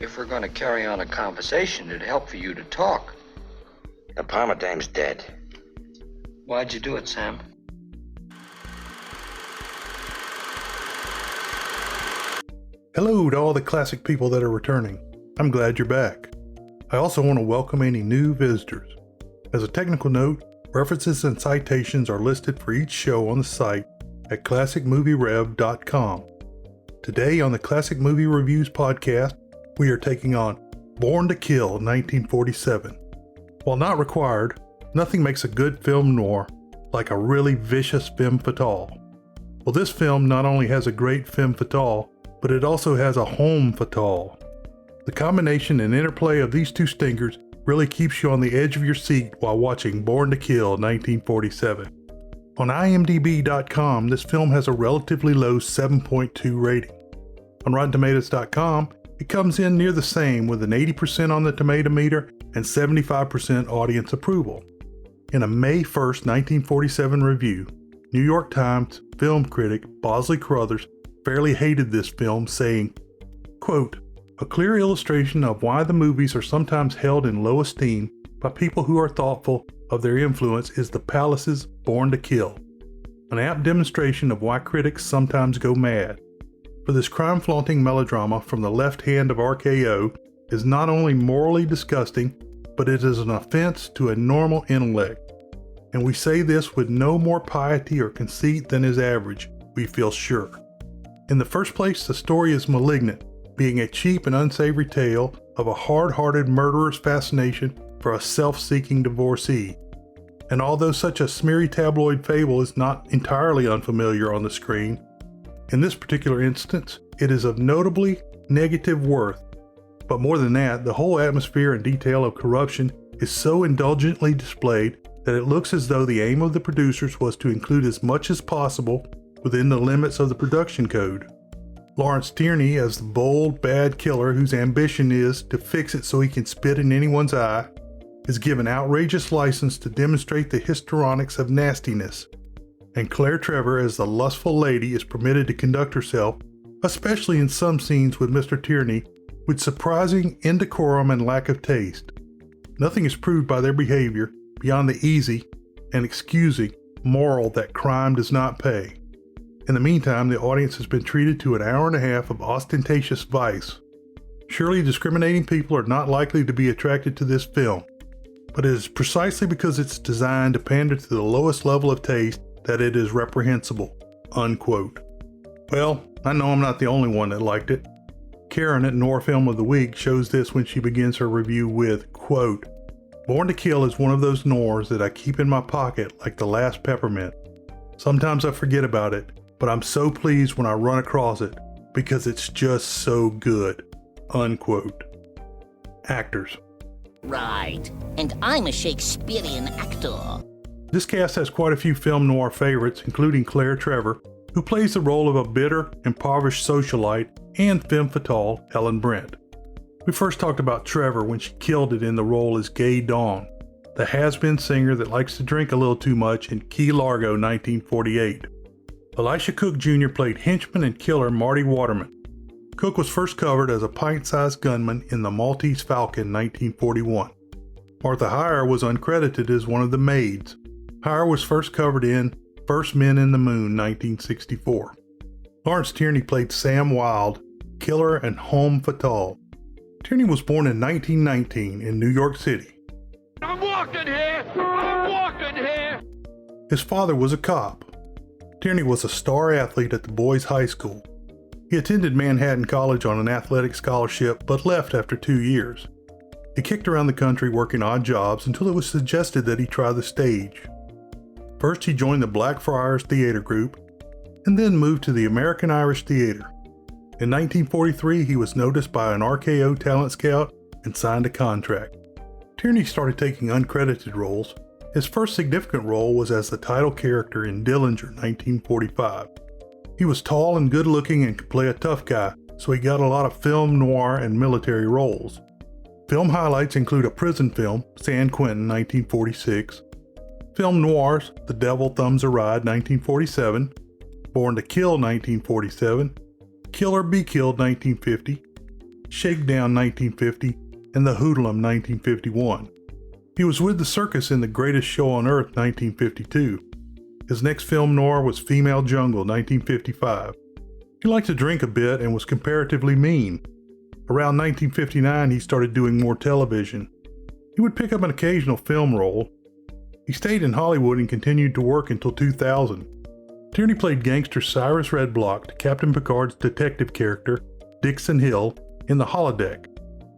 If we're going to carry on a conversation, it'd help for you to talk. The Palmer dame's dead. Why'd you do it, Sam? Hello to all the classic people that are returning. I'm glad you're back. I also want to welcome any new visitors. As a technical note, references and citations are listed for each show on the site at classicmovierev.com. Today on the Classic Movie Reviews podcast, we are taking on Born to Kill 1947. While not required, nothing makes a good film noir like a really vicious femme fatale. Well, this film not only has a great femme fatale, but it also has a homme fatale. The combination and interplay of these two stinkers really keeps you on the edge of your seat while watching Born to Kill 1947. On IMDb.com, this film has a relatively low 7.2 rating. On RottenTomatoes.com, it comes in near the same with an 80% on the tomato meter and 75% audience approval. In a May 1st, 1947 review, New York Times film critic Bosley Carruthers fairly hated this film, saying, quote, "A clear illustration of why the movies are sometimes held in low esteem by people who are thoughtful of their influence is the Palace's Born to Kill. An apt demonstration of why critics sometimes go mad. For this crime-flaunting melodrama from the left hand of RKO is not only morally disgusting, but it is an offense to a normal intellect. And we say this with no more piety or conceit than is average, we feel sure. In the first place, the story is malignant, being a cheap and unsavory tale of a hard-hearted murderer's fascination for a self-seeking divorcee. And although such a smeary tabloid fable is not entirely unfamiliar on the screen, in this particular instance, it is of notably negative worth. But more than that, the whole atmosphere and detail of corruption is so indulgently displayed that it looks as though the aim of the producers was to include as much as possible within the limits of the production code. Lawrence Tierney as the bold, bad killer whose ambition is to fix it so he can spit in anyone's eye, is given outrageous license to demonstrate the histrionics of nastiness. And Claire Trevor as the lustful lady is permitted to conduct herself, especially in some scenes with Mr. Tierney, with surprising indecorum and lack of taste. Nothing is proved by their behavior beyond the easy and excusing moral that crime does not pay. In the meantime, the audience has been treated to an hour and a half of ostentatious vice. Surely discriminating people are not likely to be attracted to this film, but it is precisely because it's designed to pander to the lowest level of taste that it is reprehensible." Unquote. Well, I know I'm not the only one that liked it. Karen at Noir Film of the Week shows this when she begins her review with, quote, "Born to Kill is one of those noirs that I keep in my pocket like the last peppermint. Sometimes I forget about it, but I'm so pleased when I run across it because it's just so good." Unquote. Actors. Right, and I'm a Shakespearean actor. This cast has quite a few film noir favorites, including Claire Trevor, who plays the role of a bitter, impoverished socialite, and femme fatale Ellen Brent. We first talked about Trevor when she killed it in the role as Gay Dawn, the has-been singer that likes to drink a little too much in Key Largo 1948. Elisha Cook Jr. played henchman and killer Marty Waterman. Cook was first covered as a pint-sized gunman in The Maltese Falcon 1941. Martha Heyer was uncredited as one of the maids. Heyer was first covered in First Men in the Moon 1964. Lawrence Tierney played Sam Wilde, killer and homme fatale. Tierney was born in 1919 in New York City. I'm walking here! I'm walking here! His father was a cop. Tierney was a star athlete at the boys' high school. He attended Manhattan College on an athletic scholarship, but left after 2 years. He kicked around the country working odd jobs until it was suggested that he try the stage. First, he joined the Blackfriars Theater Group, and then moved to the American Irish Theater. In 1943, he was noticed by an RKO talent scout and signed a contract. Tierney started taking uncredited roles. His first significant role was as the title character in Dillinger 1945. He was tall and good-looking and could play a tough guy, so he got a lot of film noir and military roles. Film highlights include a prison film, San Quentin 1946, film noirs, The Devil Thumbs a Ride 1947, Born to Kill 1947, Kill or Be Killed 1950, Shakedown 1950, and The Hoodlum 1951. He was with the circus in The Greatest Show on Earth 1952. His next film noir was Female Jungle 1955. He liked to drink a bit and was comparatively mean. Around 1959, he started doing more television. He would pick up an occasional film role. He stayed in Hollywood and continued to work until 2000. Tierney played gangster Cyrus Redblock to Captain Picard's detective character, Dixon Hill, in The Holodeck,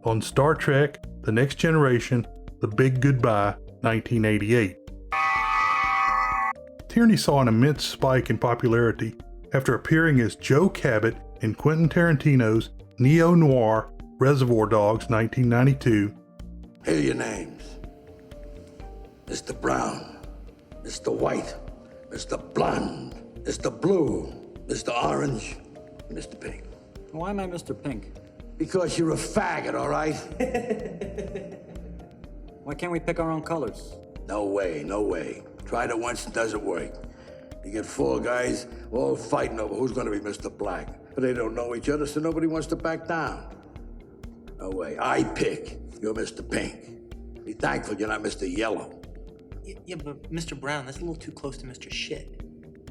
on Star Trek, The Next Generation, The Big Goodbye, 1988. Tierney saw an immense spike in popularity after appearing as Joe Cabot in Quentin Tarantino's neo-noir Reservoir Dogs 1992. Here are your names. Mr. Brown, Mr. White, Mr. Blonde, Mr. Blue, Mr. Orange, and Mr. Pink. Why am I Mr. Pink? Because you're a faggot, all right? Why can't we pick our own colors? No way, no way. Tried it once, it doesn't work. You get four guys all fighting over who's gonna be Mr. Black. But they don't know each other, so nobody wants to back down. No way. I pick. You're Mr. Pink. Be thankful you're not Mr. Yellow. Yeah, but Mr. Brown, that's a little too close to Mr. Shit.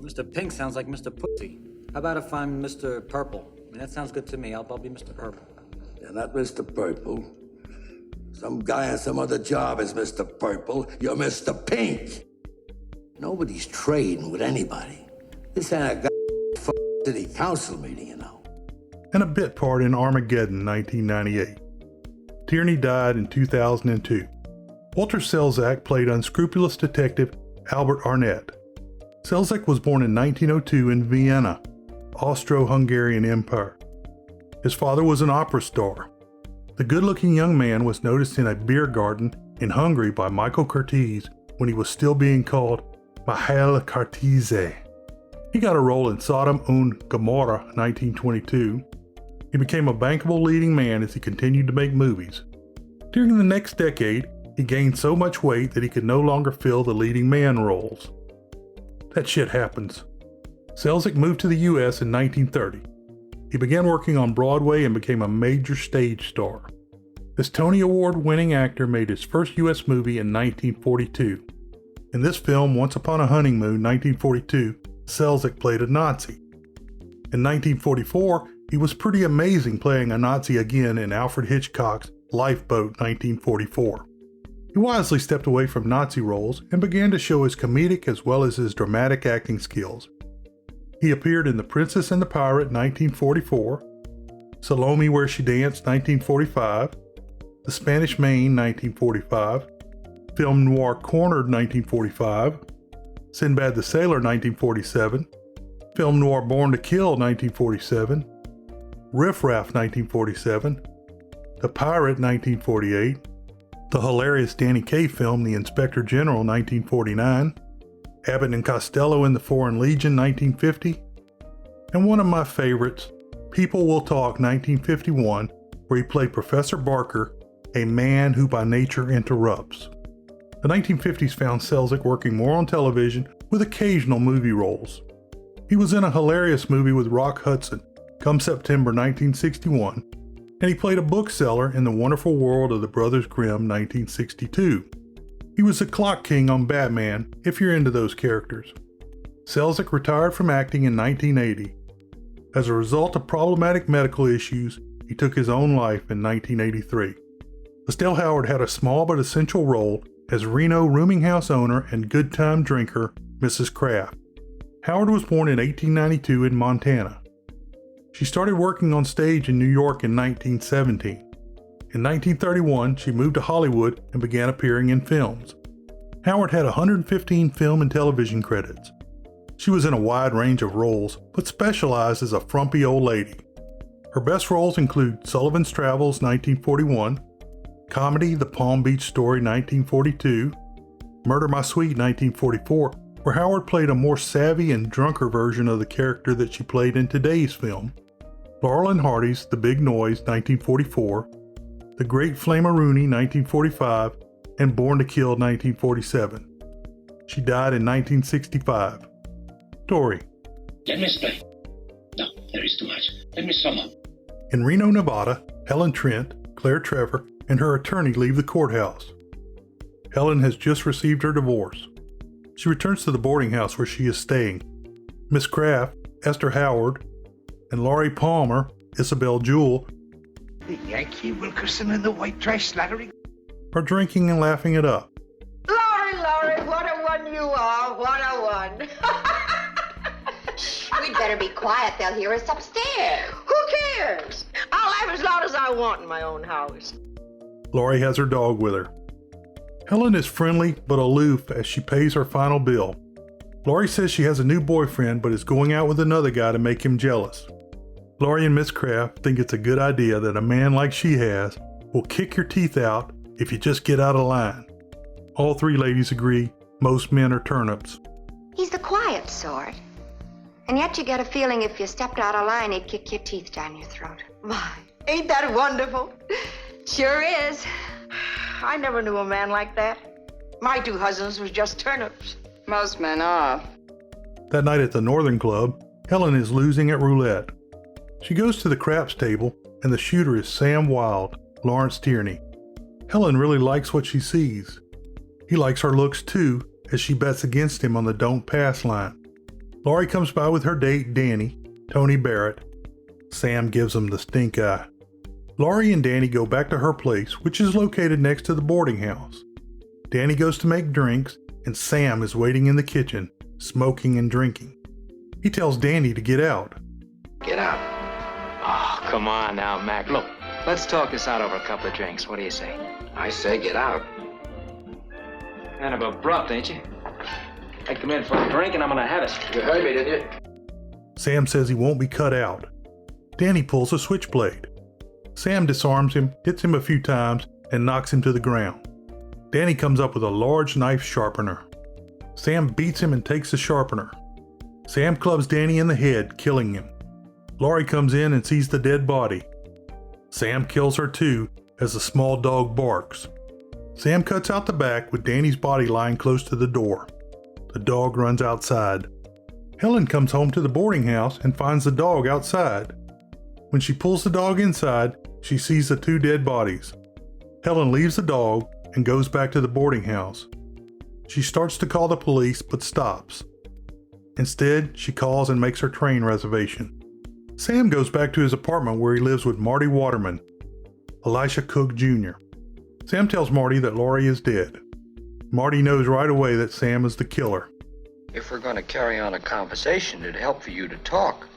Mr. Pink sounds like Mr. Pussy. How about if I'm Mr. Purple? I mean, that sounds good to me. I'll be Mr. Purple. You're not Mr. Purple. Some guy on some other job is Mr. Purple. You're Mr. Pink. Nobody's trading with anybody. This ain't a city council meeting, you know. And a bit part in Armageddon 1998. Tierney died in 2002. Walter Selznick played unscrupulous detective Albert Arnett. Selznick was born in 1902 in Vienna, Austro-Hungarian Empire. His father was an opera star. The good-looking young man was noticed in a beer garden in Hungary by Michael Curtiz when he was still being called Michael Curtiz. He got a role in Sodom und Gomorrah 1922. He became a bankable leading man as he continued to make movies. During the next decade, he gained so much weight that he could no longer fill the leading man roles. That shit happens. Selznick moved to the US in 1930. He began working on Broadway and became a major stage star. This Tony Award-winning actor made his first US movie in 1942. In this film, Once Upon a Honeymoon, 1942, Selznick played a Nazi. In 1944, he was pretty amazing playing a Nazi again in Alfred Hitchcock's Lifeboat, 1944. He wisely stepped away from Nazi roles and began to show his comedic as well as his dramatic acting skills. He appeared in The Princess and the Pirate, 1944, Salome Where She Danced, 1945, The Spanish Main, 1945, Film Noir Cornered, 1945, Sinbad the Sailor, 1947, Film Noir Born to Kill, 1947, Riff Raff, 1947, The Pirate, 1948, the hilarious Danny Kaye film The Inspector General, 1949, Abbott and Costello in The Foreign Legion, 1950, and one of my favorites, People Will Talk, 1951, where he played Professor Barker, a man who by nature interrupts. The 1950s found Selznick working more on television with occasional movie roles. He was in a hilarious movie with Rock Hudson, come September 1961, and he played a bookseller in The Wonderful World of the Brothers Grimm, 1962. He was the Clock King on Batman, if you're into those characters. Selznick retired from acting in 1980. As a result of problematic medical issues, he took his own life in 1983. Estelle Howard had a small but essential role as Reno rooming house owner and good time drinker, Mrs. Kraft. Howard was born in 1892 in Montana. She started working on stage in New York in 1917. In 1931, she moved to Hollywood and began appearing in films. Howard had 115 film and television credits. She was in a wide range of roles, but specialized as a frumpy old lady. Her best roles include Sullivan's Travels, 1941, comedy The Palm Beach Story, 1942, Murder My Sweet, 1944, where Howard played a more savvy and drunker version of the character that she played in today's film, Laurel and Hardy's The Big Noise, 1944, The Great Flamaroonie, 1945, and Born to Kill, 1947. She died in 1965. Tori. Let me explain. No, there is too much. Let me sum up. In Reno, Nevada, Helen Trent, Claire Trevor, and her attorney leave the courthouse. Helen has just received her divorce. She returns to the boarding house where she is staying. Miss Kraft, Estelle Howard, and Laurie Palmer, Isabel Jewell, the Yankee Wilkerson and the white trash slattery are drinking and laughing it up. Laurie, what a one you are, what a one. We'd better be quiet, they'll hear us upstairs. Who cares? I'll laugh as loud as I want in my own house. Laurie has her dog with her. Helen is friendly but aloof as she pays her final bill. Laurie says she has a new boyfriend but is going out with another guy to make him jealous. Laurie and Miss Kraft think it's a good idea that a man like she has will kick your teeth out if you just get out of line. All three ladies agree most men are turnips. He's the quiet sort. And yet you get a feeling if you stepped out of line, he'd kick your teeth down your throat. My, ain't that wonderful? Sure is. I never knew a man like that. My two husbands was just turnips. Most men are. That night at the Northern Club, Helen is losing at roulette. She goes to the craps table, and the shooter is Sam Wilde, Lawrence Tierney. Helen really likes what she sees. He likes her looks too, as she bets against him on the don't pass line. Laurie comes by with her date, Danny, Tony Barrett. Sam gives him the stink eye. Laurie and Danny go back to her place, which is located next to the boarding house. Danny goes to make drinks, and Sam is waiting in the kitchen, smoking and drinking. He tells Danny to get out. Get out. Oh, come on now, Mac. Look, let's talk this out over a couple of drinks. What do you say? I say get out. Kind of abrupt, ain't you? I come in for a drink and I'm gonna have it. You heard me, didn't you? Sam says he won't be cut out. Danny pulls a switchblade. Sam disarms him, hits him a few times, and knocks him to the ground. Danny comes up with a large knife sharpener. Sam beats him and takes the sharpener. Sam clubs Danny in the head, killing him. Laurie comes in and sees the dead body. Sam kills her too, as the small dog barks. Sam cuts out the back with Danny's body lying close to the door. The dog runs outside. Helen comes home to the boarding house and finds the dog outside. When she pulls the dog inside, she sees the two dead bodies. Helen leaves the dog and goes back to the boarding house. She starts to call the police but stops. Instead, she calls and makes her train reservation. Sam goes back to his apartment where he lives with Marty Waterman, Elisha Cook Jr. Sam tells Marty that Laurie is dead. Marty knows right away that Sam is the killer. If we're going to carry on a conversation, it'd help for you to talk.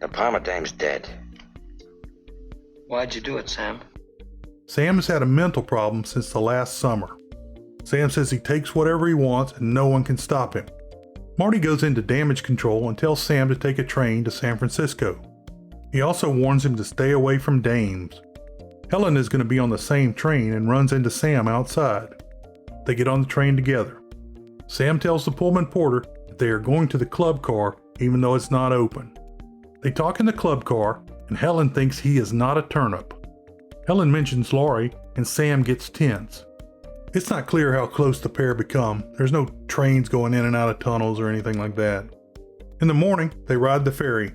The Palmer dame's dead. Why'd you do it, Sam? Sam has had a mental problem since the last summer. Sam says he takes whatever he wants and no one can stop him. Marty goes into damage control and tells Sam to take a train to San Francisco. He also warns him to stay away from dames. Helen is going to be on the same train and runs into Sam outside. They get on the train together. Sam tells the Pullman porter that they are going to the club car even though it's not open. They talk in the club car and Helen thinks he is not a turnip. Helen mentions Laurie and Sam gets tense. It's not clear how close the pair become. There's no trains going in and out of tunnels or anything like that. In the morning, they ride the ferry.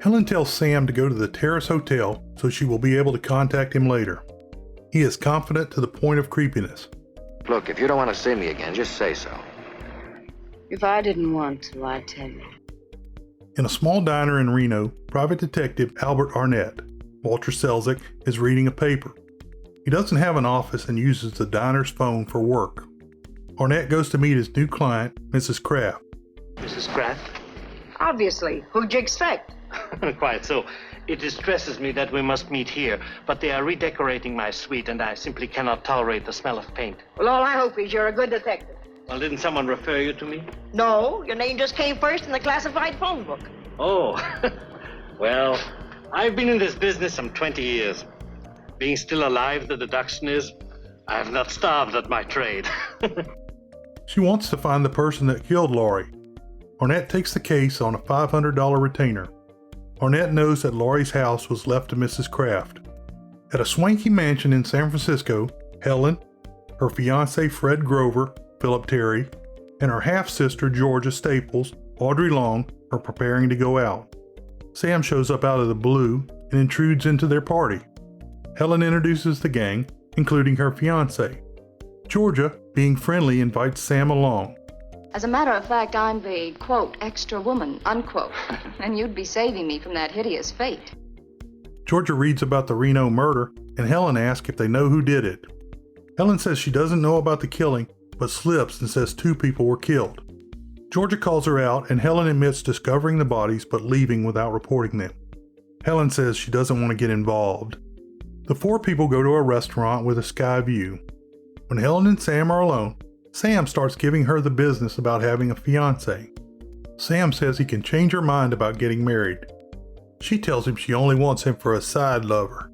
Helen tells Sam to go to the Terrace Hotel so she will be able to contact him later. He is confident to the point of creepiness. Look, if you don't want to see me again, just say so. If I didn't want to, I'd tell you. In a small diner in Reno, Private Detective Albert Arnett, Walter Selznick, is reading a paper. He doesn't have an office and uses the diner's phone for work. Arnett goes to meet his new client, Mrs. Kraft. Mrs. Kraft? Obviously. Who'd you expect? Quite so. It distresses me that we must meet here, but they are redecorating my suite and I simply cannot tolerate the smell of paint. Well, all I hope is you're a good detective. Well, didn't someone refer you to me? No, your name just came first in the classified phone book. Oh, well, I've been in this business some 20 years. Being still alive, the deduction is, I have not starved at my trade. She wants to find the person that killed Laurie. Arnett takes the case on a $500 retainer. Arnett knows that Laurie's house was left to Mrs. Kraft. At a swanky mansion in San Francisco, Helen, her fiancé Fred Grover, Philip Terry, and her half-sister Georgia Staples, Audrey Long, are preparing to go out. Sam shows up out of the blue and intrudes into their party. Helen introduces the gang, including her fiancé. Georgia, being friendly, invites Sam along. As a matter of fact, I'm the, quote, extra woman, unquote. And you'd be saving me from that hideous fate. Georgia reads about the Reno murder, and Helen asks if they know who did it. Helen says she doesn't know about the killing, but slips and says 2 people were killed. Georgia calls her out, and Helen admits discovering the bodies but leaving without reporting them. Helen says she doesn't want to get involved. The 4 people go to a restaurant with a sky view. When Helen and Sam are alone, Sam starts giving her the business about having a fiancé. Sam says he can change her mind about getting married. She tells him she only wants him for a side lover.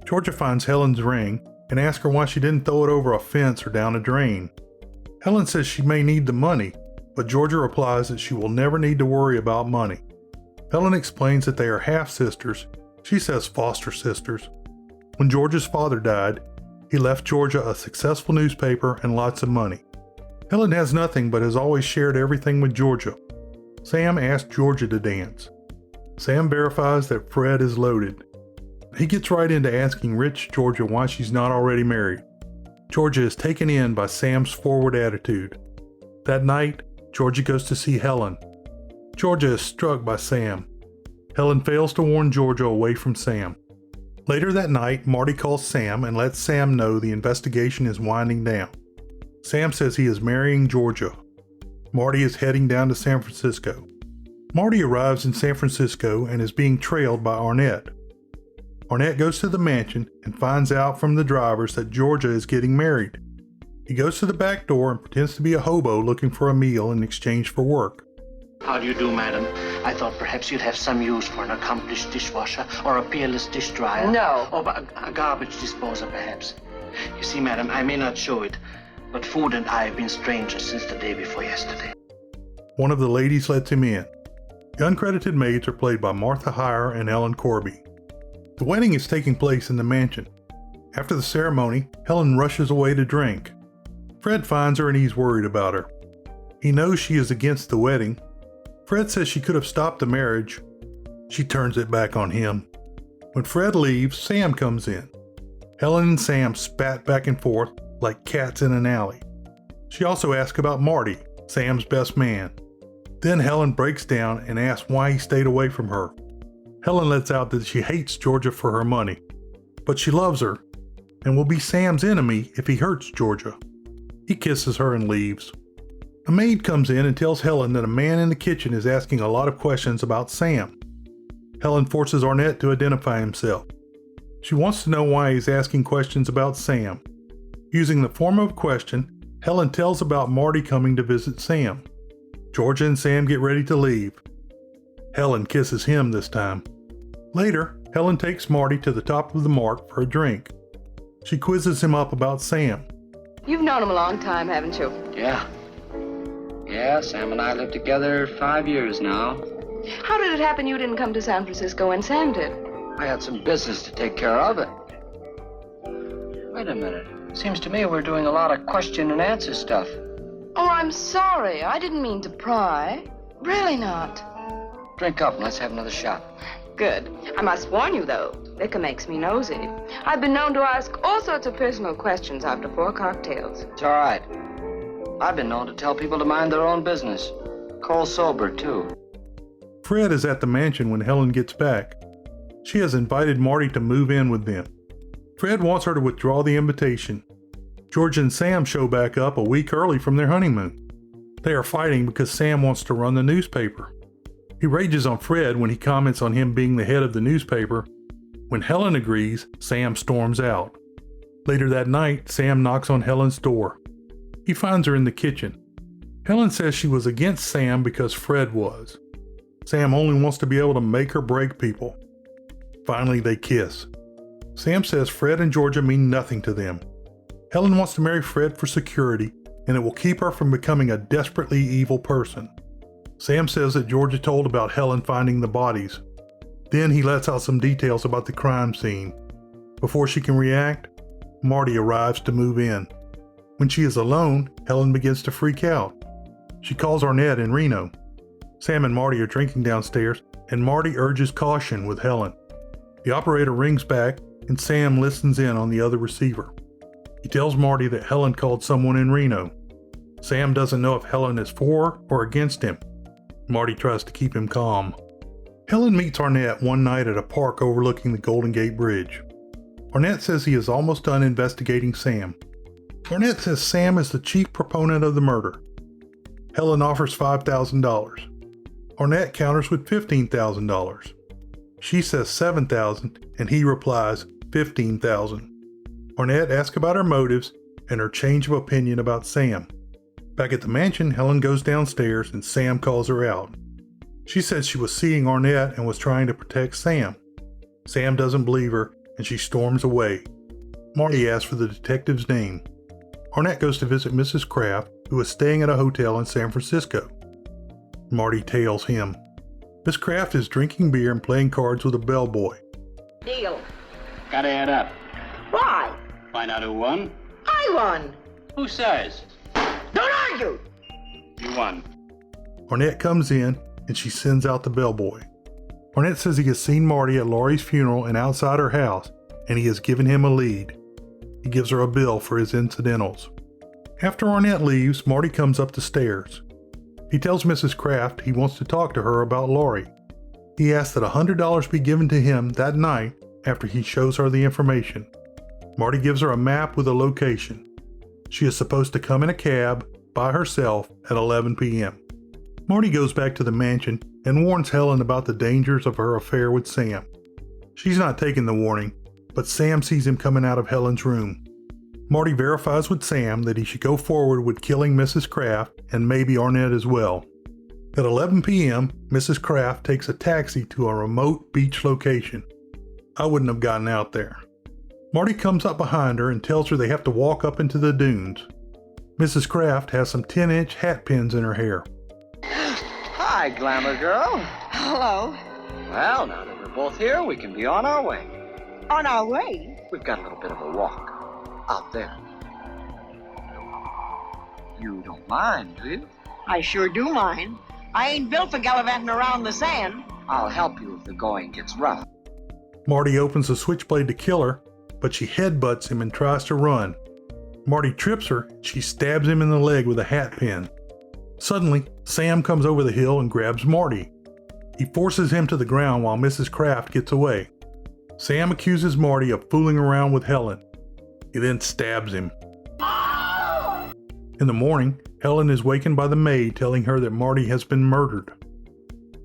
Georgia finds Helen's ring and asks her why she didn't throw it over a fence or down a drain. Helen says she may need the money, but Georgia replies that she will never need to worry about money. Helen explains that they are half-sisters. She says foster sisters. When Georgia's father died, he left Georgia a successful newspaper and lots of money. Helen has nothing but has always shared everything with Georgia. Sam asks Georgia to dance. Sam verifies that Fred is loaded. He gets right into asking rich Georgia why she's not already married. Georgia is taken in by Sam's forward attitude. That night, Georgia goes to see Helen. Georgia is struck by Sam. Helen fails to warn Georgia away from Sam. Later that night, Marty calls Sam and lets Sam know the investigation is winding down. Sam says he is marrying Georgia. Marty is heading down to San Francisco. Marty arrives in San Francisco and is being trailed by Arnett. Arnett goes to the mansion and finds out from the drivers that Georgia is getting married. He goes to the back door and pretends to be a hobo looking for a meal in exchange for work. How do you do, madam? I thought perhaps you'd have some use for an accomplished dishwasher or a peerless dish dryer. No. Or a garbage disposer, perhaps. You see, madam, I may not show it, but food and I have been strangers since the day before yesterday. One of the ladies lets him in. The uncredited maids are played by Martha Heyer and Ellen Corby. The wedding is taking place in the mansion. After the ceremony, Helen rushes away to drink. Fred finds her and he's worried about her. He knows she is against the wedding. Fred says she could have stopped the marriage. She turns it back on him. When Fred leaves, Sam comes in. Helen and Sam spat back and forth like cats in an alley. She also asks about Marty, Sam's best man. Then Helen breaks down and asks why he stayed away from her. Helen lets out that she hates Georgia for her money, but she loves her and will be Sam's enemy if he hurts Georgia. He kisses her and leaves. A maid comes in and tells Helen that a man in the kitchen is asking a lot of questions about Sam. Helen forces Arnett to identify himself. She wants to know why he's asking questions about Sam. Using the form of a question, Helen tells about Marty coming to visit Sam. Georgia and Sam get ready to leave. Helen kisses him this time. Later, Helen takes Marty to the top of the Mart for a drink. She quizzes him up about Sam. You've known him a long time, haven't you? Yeah, Sam and I lived together 5 years now. How did it happen you didn't come to San Francisco when Sam did? I had some business to take care of it. Wait a minute. Seems to me we're doing a lot of question and answer stuff. Oh, I'm sorry. I didn't mean to pry. Really not. Drink up and let's have another shot. Good. I must warn you, though, liquor makes me nosy. I've been known to ask all sorts of personal questions after 4 cocktails. It's all right. I've been known to tell people to mind their own business. Cold sober, too. Fred is at the mansion when Helen gets back. She has invited Marty to move in with them. Fred wants her to withdraw the invitation. George and Sam show back up a week early from their honeymoon. They are fighting because Sam wants to run the newspaper. He rages on Fred when he comments on him being the head of the newspaper. When Helen agrees, Sam storms out. Later that night, Sam knocks on Helen's door. He finds her in the kitchen. Helen says she was against Sam because Fred was. Sam only wants to be able to make or break people. Finally, they kiss. Sam says Fred and Georgia mean nothing to them. Helen wants to marry Fred for security, and it will keep her from becoming a desperately evil person. Sam says that Georgia told about Helen finding the bodies. Then he lets out some details about the crime scene. Before she can react, Marty arrives to move in. When she is alone, Helen begins to freak out. She calls Arnett in Reno. Sam and Marty are drinking downstairs, and Marty urges caution with Helen. The operator rings back and Sam listens in on the other receiver. He tells Marty that Helen called someone in Reno. Sam doesn't know if Helen is for or against him. Marty tries to keep him calm. Helen meets Arnett one night at a park overlooking the Golden Gate Bridge. Arnett says he is almost done investigating Sam. Arnett says Sam is the chief proponent of the murder. Helen offers $5,000. Arnett counters with $15,000. She says $7,000 and he replies $15,000. Arnett asks about her motives and her change of opinion about Sam. Back at the mansion, Helen goes downstairs and Sam calls her out. She says she was seeing Arnett and was trying to protect Sam. Sam doesn't believe her and she storms away. Marty asks for the detective's name. Arnett goes to visit Mrs. Kraft, who is staying at a hotel in San Francisco. Marty tails him. Miss Kraft is drinking beer and playing cards with a bellboy. Deal. Gotta add up. Why? Find out who won. I won. Who says? Don't argue. You won. Arnett comes in and she sends out the bellboy. Arnett says he has seen Marty at Laurie's funeral and outside her house, and he has given him a lead. He gives her a bill for his incidentals. After Arnett leaves, Marty comes up the stairs. He tells Mrs. Kraft he wants to talk to her about Laurie. He asks that $100 be given to him that night after he shows her the information. Marty gives her a map with a location. She is supposed to come in a cab by herself at 11 p.m. Marty goes back to the mansion and warns Helen about the dangers of her affair with Sam. She's not taking the warning, but Sam sees him coming out of Helen's room. Marty verifies with Sam that he should go forward with killing Mrs. Kraft and maybe Arnett as well. At 11 p.m., Mrs. Kraft takes a taxi to a remote beach location. I wouldn't have gotten out there. Marty comes up behind her and tells her they have to walk up into the dunes. Mrs. Kraft has some 10-inch hat pins in her hair. Hi, glamour girl. Hello. Well, now that we're both here, we can be on our way. On our way? We've got a little bit of a walk out there. You don't mind, do you? I sure do mind. I ain't built for gallivanting around the sand. I'll help you if the going gets rough. Marty opens the switchblade to kill her, but she headbutts him and tries to run. Marty trips her and she stabs him in the leg with a hat pin. Suddenly, Sam comes over the hill and grabs Marty. He forces him to the ground while Mrs. Kraft gets away. Sam accuses Marty of fooling around with Helen. He then stabs him. In the morning, Helen is wakened by the maid telling her that Marty has been murdered.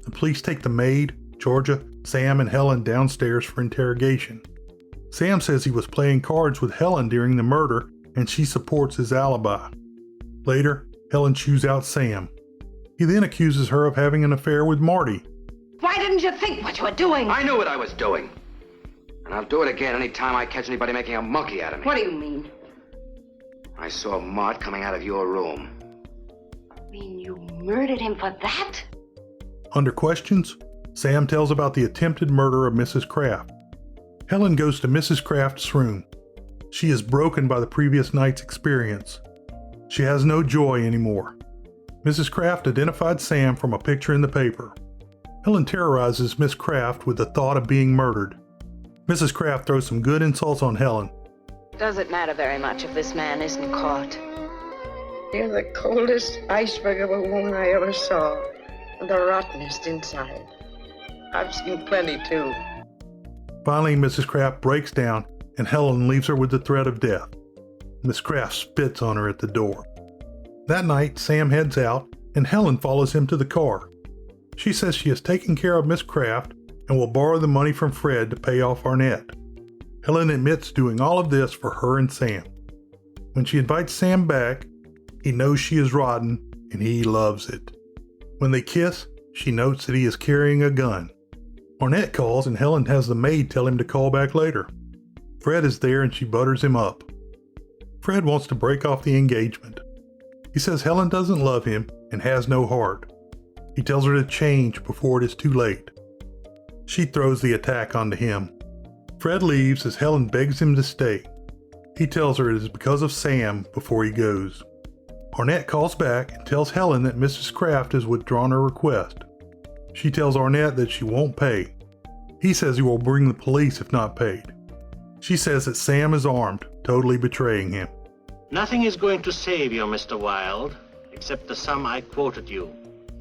The police take the maid, Georgia, Sam, and Helen downstairs for interrogation. Sam says he was playing cards with Helen during the murder and she supports his alibi. Later, Helen chews out Sam. He then accuses her of having an affair with Marty. Why didn't you think what you were doing? I knew what I was doing. And I'll do it again any time I catch anybody making a monkey out of me. What do you mean? I saw Mart coming out of your room. You mean you murdered him for that? Under questions, Sam tells about the attempted murder of Mrs. Kraft. Helen goes to Mrs. Kraft's room. She is broken by the previous night's experience. She has no joy anymore. Mrs. Kraft identified Sam from a picture in the paper. Helen terrorizes Miss Kraft with the thought of being murdered. Mrs. Kraft throws some good insults on Helen. Does it matter very much if this man isn't caught? You're the coldest iceberg of a woman I ever saw. And the rottenest inside. I've seen plenty, too. Finally, Mrs. Kraft breaks down and Helen leaves her with the threat of death. Miss Kraft spits on her at the door. That night, Sam heads out and Helen follows him to the car. She says she has taken care of Miss Kraft and will borrow the money from Fred to pay off Arnett. Helen admits doing all of this for her and Sam. When she invites Sam back, he knows she is rotten and he loves it. When they kiss, she notes that he is carrying a gun. Arnett calls and Helen has the maid tell him to call back later. Fred is there and she butters him up. Fred wants to break off the engagement. He says Helen doesn't love him and has no heart. He tells her to change before it is too late. She throws the attack onto him. Fred leaves as Helen begs him to stay. He tells her it is because of Sam before he goes. Arnett calls back and tells Helen that Mrs. Kraft has withdrawn her request. She tells Arnett that she won't pay. He says he will bring the police if not paid. She says that Sam is armed, totally betraying him. Nothing is going to save you, Mr. Wilde, except the sum I quoted you.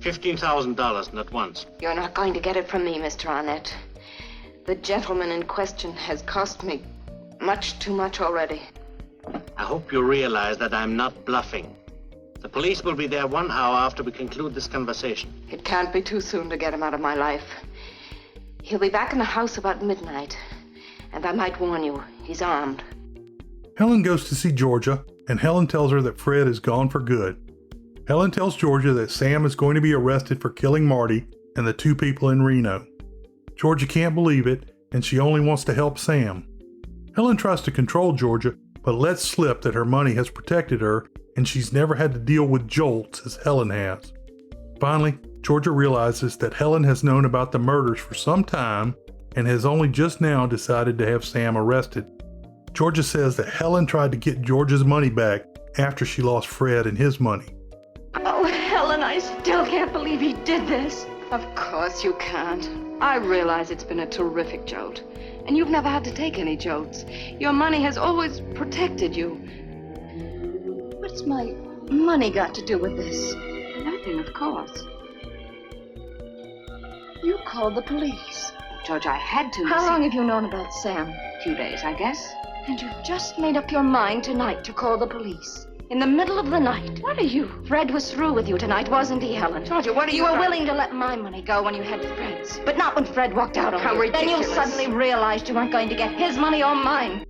$15,000, not once. You're not going to get it from me, Mr. Arnett. The gentleman in question has cost me much too much already. I hope you realize that I'm not bluffing. The police will be there 1 hour after we conclude this conversation. It can't be too soon to get him out of my life. He'll be back in the house about midnight. And I might warn you, he's armed. Helen goes to see Georgia, and Helen tells her that Fred is gone for good. Helen tells Georgia that Sam is going to be arrested for killing Marty and the 2 people in Reno. Georgia can't believe it, and she only wants to help Sam. Helen tries to control Georgia, but lets slip that her money has protected her, and she's never had to deal with jolts as Helen has. Finally, Georgia realizes that Helen has known about the murders for some time and has only just now decided to have Sam arrested. Georgia says that Helen tried to get Georgia's money back after she lost Fred and his money. Oh, Helen, I still can't believe he did this. Of course you can't. I realize it's been a terrific jolt, and you've never had to take any jolts. Your money has always protected you. What's my money got to do with this? Nothing, of course. You called the police. George, I had to. How long have you known about Sam? A few days, I guess. And you just made up your mind tonight to call the police. In the middle of the night. What are you? Fred was through with you tonight, wasn't he, Helen? Georgia, what are you? You were willing to let my money go when you had Fred's. But not when Fred walked out on you. How ridiculous. Then you suddenly realized you weren't going to get his money or mine.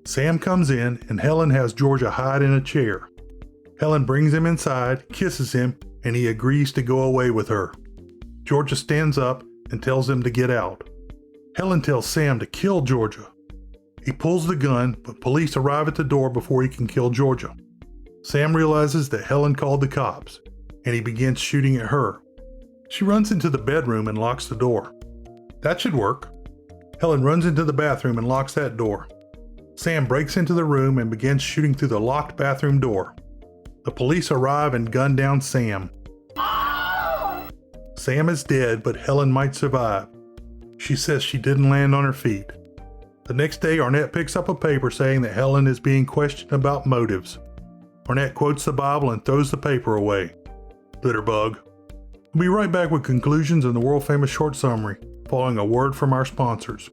Sam comes in, and Helen has Georgia hide in a chair. Helen brings him inside, kisses him, and he agrees to go away with her. Georgia stands up and tells him to get out. Helen tells Sam to kill Georgia. He pulls the gun, but police arrive at the door before he can kill Georgia. Sam realizes that Helen called the cops, and he begins shooting at her. She runs into the bedroom and locks the door. That should work. Helen runs into the bathroom and locks that door. Sam breaks into the room and begins shooting through the locked bathroom door. The police arrive and gun down Sam. Sam is dead, but Helen might survive. She says she didn't land on her feet. The next day, Arnett picks up a paper saying that Helen is being questioned about motives. Arnett quotes the Bible and throws the paper away. Litterbug. We'll be right back with conclusions and the world-famous short summary, following a word from our sponsors.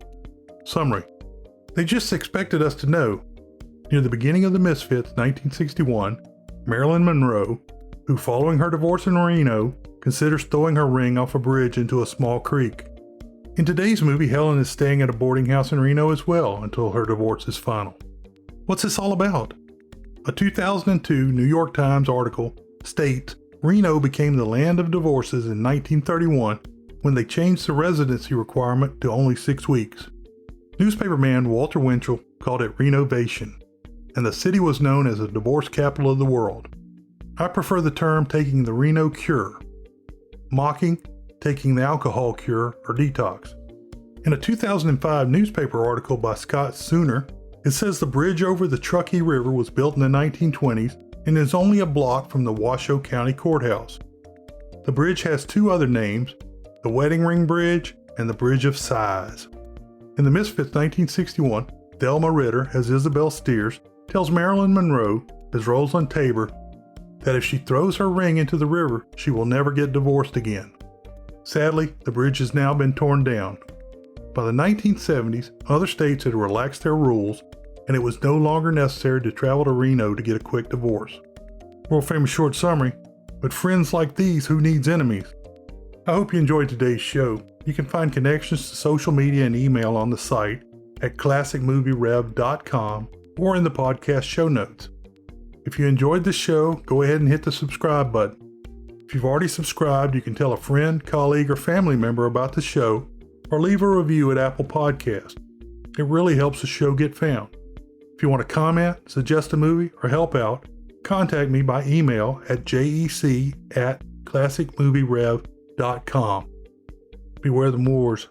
Summary. They just expected us to know. Near the beginning of The Misfits, 1961, Marilyn Monroe, who following her divorce in Reno, considers throwing her ring off a bridge into a small creek. In today's movie, Helen is staying at a boarding house in Reno as well until her divorce is final. What's this all about? A 2002 New York Times article states Reno became the land of divorces in 1931 when they changed the residency requirement to only 6 weeks. Newspaperman Walter Winchell called it Renovation, and the city was known as the divorce capital of the world. I prefer the term taking the Reno cure. Mocking, taking the alcohol cure or detox. In a 2005 newspaper article by Scott Sooner, it says the bridge over the Truckee River was built in the 1920s and is only a block from the Washoe County Courthouse. The bridge has 2 other names, the Wedding Ring Bridge and the Bridge of Sighs. In The Misfits 1961, Thelma Ritter, as Isabel Steers, tells Marilyn Monroe, as Rosalind Tabor, that if she throws her ring into the river, she will never get divorced again. Sadly, the bridge has now been torn down. By the 1970s, other states had relaxed their rules, and it was no longer necessary to travel to Reno to get a quick divorce. World famous short summary, but friends like these, who needs enemies? I hope you enjoyed today's show. You can find connections to social media and email on the site at classicmovierev.com or in the podcast show notes. If you enjoyed this show, go ahead and hit the subscribe button. If you've already subscribed, you can tell a friend, colleague, or family member about the show, or leave a review at Apple Podcasts. It really helps the show get found. If you want to comment, suggest a movie, or help out, contact me by email at jec@classicmovierev.com. Beware the Moors.